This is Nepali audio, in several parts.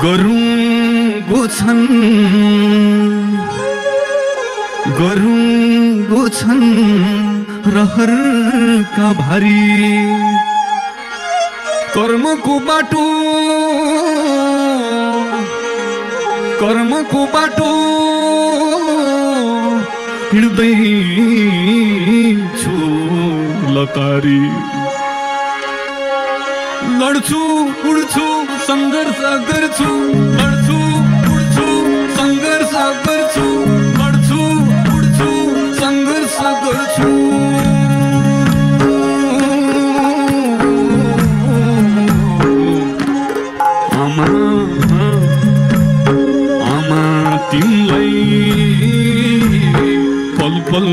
गरुङ्गो छन् रहरका भारी कर्मको बाटो हिँड्दैछु लतारी लड्छु उड्छु सङ्घर्ष गर्छु लड्छु उड्छु सङ्घर्ष गर्छु लड्छु उड्छु सङ्घर्ष गर्छु आमा तिमीलाई पल पल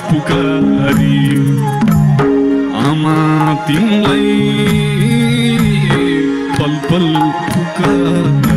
पुकारी आमा तिमीलाई पल पल पुकार